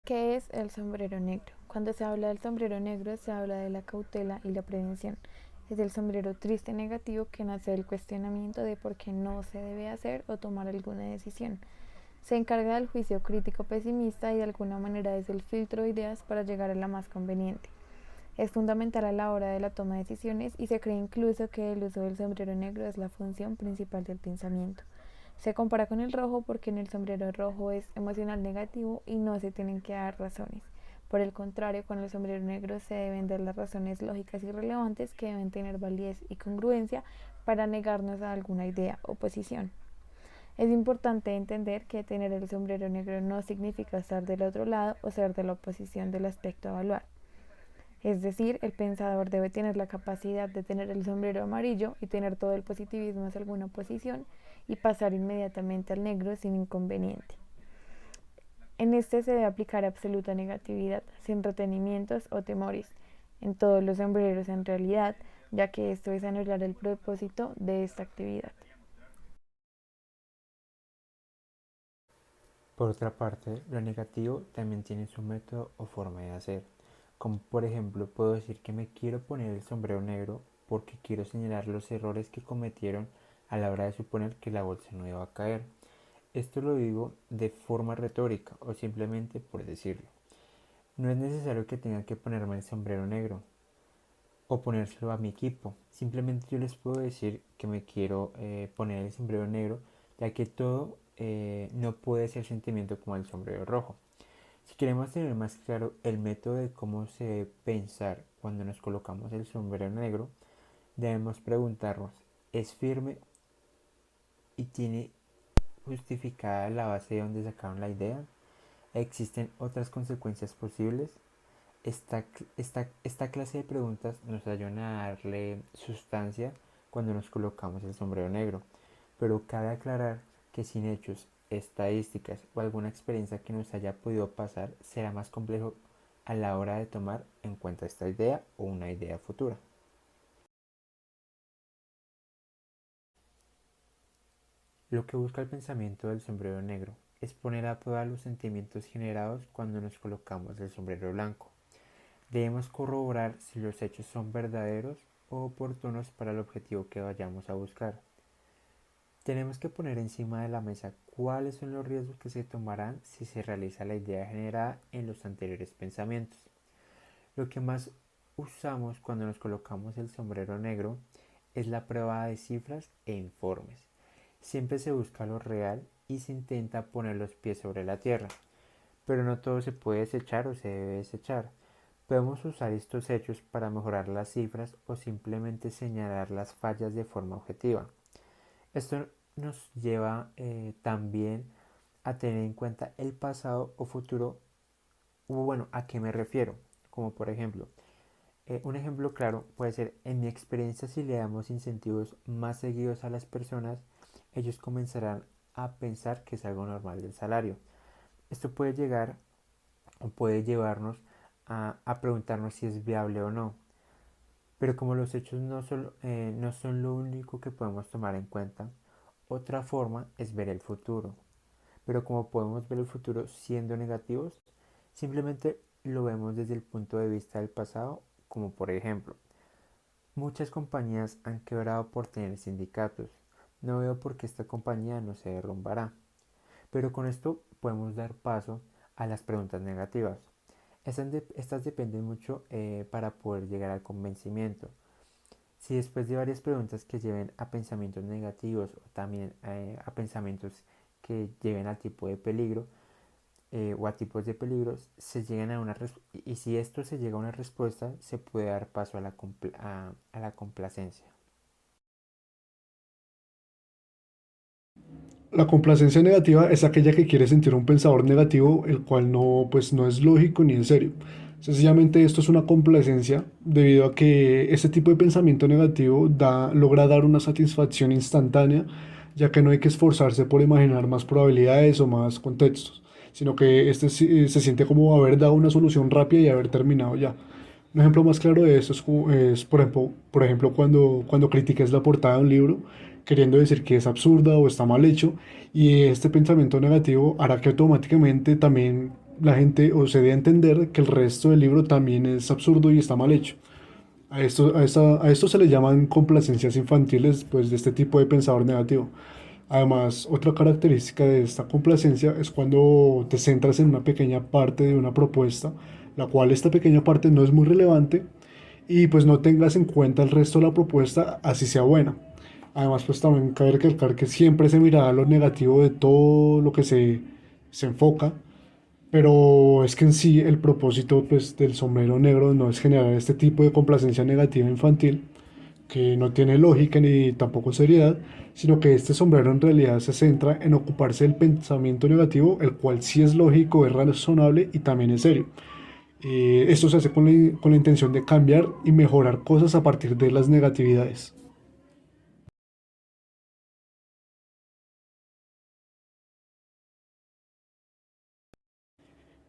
¿Qué es el sombrero negro? Cuando se habla del sombrero negro se habla de la cautela y la prevención. Es el sombrero triste negativo que nace del cuestionamiento de por qué no se debe hacer o tomar alguna decisión. Se encarga del juicio crítico pesimista y de alguna manera es el filtro de ideas para llegar a la más conveniente. Es fundamental a la hora de la toma de decisiones y se cree incluso que el uso del sombrero negro es la función principal del pensamiento. Se compara con el rojo porque en el sombrero rojo es emocional negativo y no se tienen que dar razones. Por el contrario, con el sombrero negro se deben dar las razones lógicas y relevantes que deben tener validez y congruencia para negarnos a alguna idea o posición. Es importante entender que tener el sombrero negro no significa estar del otro lado o ser de la oposición del aspecto a evaluar. Es decir, el pensador debe tener la capacidad de tener el sombrero amarillo y tener todo el positivismo hacia alguna posición y pasar inmediatamente al negro sin inconveniente. En este se debe aplicar absoluta negatividad, sin retenimientos o temores, en todos los sombreros en realidad, ya que esto es anular el propósito de esta actividad. Por otra parte, lo negativo también tiene su método o forma de hacer, como por ejemplo puedo decir que me quiero poner el sombrero negro porque quiero señalar los errores que cometieron a la hora de suponer que la bolsa no iba a caer. Esto lo digo de forma retórica o simplemente por decirlo. No es necesario que tenga que ponerme el sombrero negro o ponérselo a mi equipo. Simplemente yo les puedo decir que me quiero poner el sombrero negro, ya que todo no puede ser sentimiento como el sombrero rojo. Si queremos tener más claro el método de cómo se debe pensar cuando nos colocamos el sombrero negro, debemos preguntarnos, ¿es firme y tiene justificada la base de donde sacaron la idea? ¿Existen otras consecuencias posibles? Esta clase de preguntas nos ayudan a darle sustancia cuando nos colocamos el sombrero negro, pero cabe aclarar que sin hechos, estadísticas o alguna experiencia que nos haya podido pasar, será más complejo a la hora de tomar en cuenta esta idea o una idea futura. Lo que busca el pensamiento del sombrero negro es poner a prueba los sentimientos generados cuando nos colocamos el sombrero blanco. Debemos corroborar si los hechos son verdaderos o oportunos para el objetivo que vayamos a buscar. Tenemos que poner encima de la mesa cuáles son los riesgos que se tomarán si se realiza la idea generada en los anteriores pensamientos. Lo que más usamos cuando nos colocamos el sombrero negro es la prueba de cifras e informes. Siempre se busca lo real y se intenta poner los pies sobre la tierra, pero no todo se puede desechar o se debe desechar. Podemos usar estos hechos para mejorar las cifras o simplemente señalar las fallas de forma objetiva. Esto nos lleva también a tener en cuenta el pasado o futuro, o bueno, ¿a qué me refiero? Como por ejemplo, un ejemplo claro puede ser, en mi experiencia, si le damos incentivos más seguidos a las personas, ellos comenzarán a pensar que es algo normal del salario. Esto puede llegar o puede llevarnos a preguntarnos si es viable o no. Pero como los hechos no son lo único que podemos tomar en cuenta, otra forma es ver el futuro. Pero como podemos ver el futuro siendo negativos, simplemente lo vemos desde el punto de vista del pasado, como por ejemplo, muchas compañías han quebrado por tener sindicatos. No veo por qué esta compañía no se derrumbará. Pero con esto podemos dar paso a las preguntas negativas. Estas dependen mucho para poder llegar al convencimiento. Si después de varias preguntas que lleven a pensamientos negativos o también a pensamientos que lleven al tipo de peligro o a tipos de peligros, se llegan a y si esto se llega a una respuesta, se puede dar paso a a la complacencia. La complacencia negativa es aquella que quiere sentir un pensador negativo, el cual no, pues, no es lógico ni en serio. Sencillamente esto es una complacencia debido a que este tipo de pensamiento negativo logra dar una satisfacción instantánea, ya que no hay que esforzarse por imaginar más probabilidades o más contextos, sino que se siente como haber dado una solución rápida y haber terminado ya. Un ejemplo más claro de esto por ejemplo cuando critiques la portada de un libro, queriendo decir que es absurda o está mal hecho, y este pensamiento negativo hará que automáticamente también la gente o se debe entender que el resto del libro también es absurdo y está mal hecho. A esto se le llaman complacencias infantiles, pues de este tipo de pensador negativo. Además, otra característica de esta complacencia es cuando te centras en una pequeña parte de una propuesta, la cual esta pequeña parte no es muy relevante y pues no tengas en cuenta el resto de la propuesta, así sea buena. Además, pues también cabe recalcar que siempre se mira lo negativo de todo lo que se enfoca, pero es que en sí el propósito pues, del sombrero negro no es generar este tipo de complacencia negativa infantil, que no tiene lógica ni tampoco seriedad, sino que este sombrero en realidad se centra en ocuparse del pensamiento negativo, el cual sí es lógico, es razonable y también es serio. Esto se hace con la intención de cambiar y mejorar cosas a partir de las negatividades.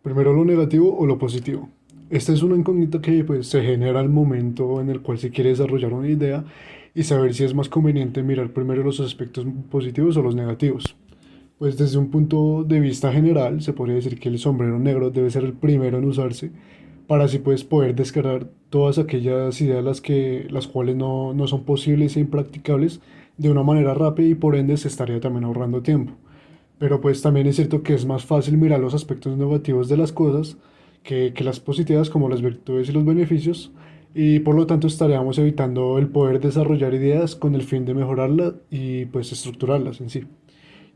Primero lo negativo o lo positivo. Esta es una incógnita que pues, se genera al momento en el cual se quiere desarrollar una idea y saber si es más conveniente mirar primero los aspectos positivos o los negativos. Pues desde un punto de vista general, se podría decir que el sombrero negro debe ser el primero en usarse para así pues poder descargar todas aquellas ideas las cuales no son posibles e impracticables de una manera rápida y por ende se estaría también ahorrando tiempo. Pero pues también es cierto que es más fácil mirar los aspectos negativos de las cosas que las positivas como las virtudes y los beneficios y por lo tanto estaríamos evitando el poder desarrollar ideas con el fin de mejorarlas y pues estructurarlas en sí.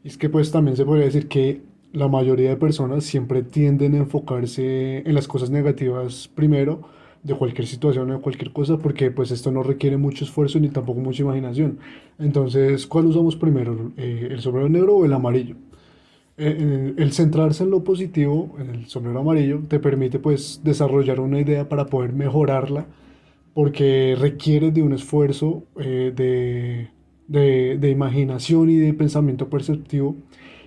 Y es que pues también se podría decir que la mayoría de personas siempre tienden a enfocarse en las cosas negativas primero de cualquier situación o de cualquier cosa porque pues esto no requiere mucho esfuerzo ni tampoco mucha imaginación. Entonces, ¿cuál usamos primero? ¿El sombrero negro o el amarillo? El centrarse en lo positivo, en el sombrero amarillo, te permite pues desarrollar una idea para poder mejorarla porque requiere de un esfuerzo de imaginación y de pensamiento perceptivo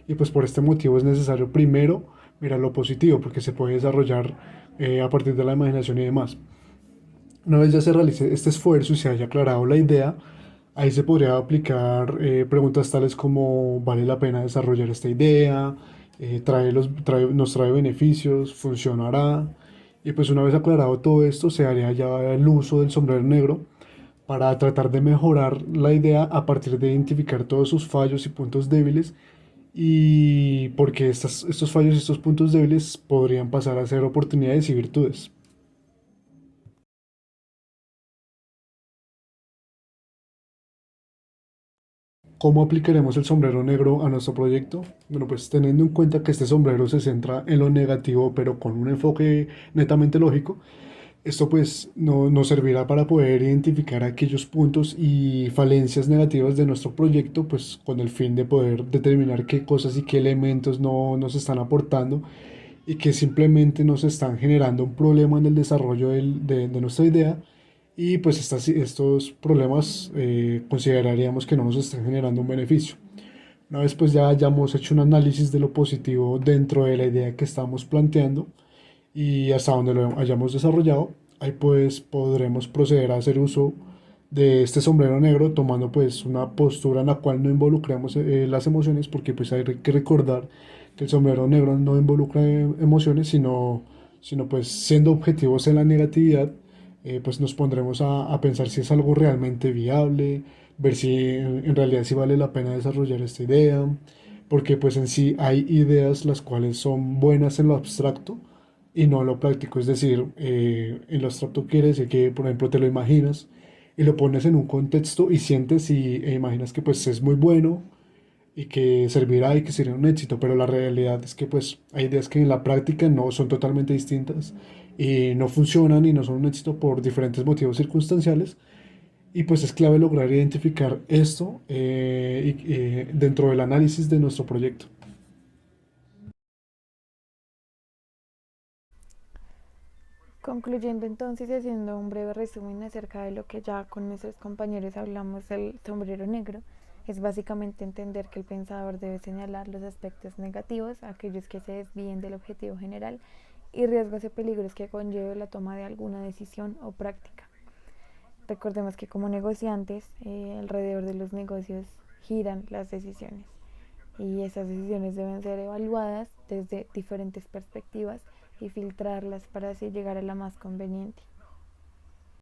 y pues por este motivo es necesario primero mirar lo positivo porque se puede desarrollar a partir de la imaginación y demás. Una vez ya se realice este esfuerzo y se haya aclarado la idea, ahí se podría aplicar preguntas tales como ¿vale la pena desarrollar esta idea? ¿Nos trae beneficios? ¿Funcionará? Y pues una vez aclarado todo esto, se haría ya el uso del sombrero negro para tratar de mejorar la idea a partir de identificar todos sus fallos y puntos débiles y porque estos fallos y estos puntos débiles podrían pasar a ser oportunidades y virtudes. ¿Cómo aplicaremos el sombrero negro a nuestro proyecto? Bueno, pues teniendo en cuenta que este sombrero se centra en lo negativo, pero con un enfoque netamente lógico, esto pues nos servirá para poder identificar aquellos puntos y falencias negativas de nuestro proyecto, pues con el fin de poder determinar qué cosas y qué elementos no nos están aportando y que simplemente nos están generando un problema en el desarrollo de nuestra idea y pues estos problemas consideraríamos que no nos están generando un beneficio. Una vez pues ya hayamos hecho un análisis de lo positivo dentro de la idea que estamos planteando y hasta donde lo hayamos desarrollado, ahí pues podremos proceder a hacer uso de este sombrero negro tomando pues una postura en la cual no involucremos las emociones porque pues hay que recordar que el sombrero negro no involucra emociones sino pues siendo objetivos en la negatividad pues nos pondremos a pensar si es algo realmente viable, ver si en realidad si vale la pena desarrollar esta idea, porque pues en sí hay ideas las cuales son buenas en lo abstracto y no en lo práctico, es decir, en lo abstracto quiere decir que por ejemplo te lo imaginas y lo pones en un contexto y sientes e imaginas que pues es muy bueno y que servirá y que sería un éxito, pero la realidad es que pues hay ideas que en la práctica no son totalmente distintas y no funcionan y no son un éxito por diferentes motivos circunstanciales y pues es clave lograr identificar esto dentro del análisis de nuestro proyecto. Concluyendo entonces y haciendo un breve resumen acerca de lo que ya con nuestros compañeros hablamos del sombrero negro, es básicamente entender que el pensador debe señalar los aspectos negativos, aquellos que se desvíen del objetivo general y riesgos y peligros que conlleve la toma de alguna decisión o práctica. Recordemos que como negociantes, alrededor de los negocios giran las decisiones. y esas decisiones deben ser evaluadas desde diferentes perspectivas y filtrarlas para así llegar a la más conveniente.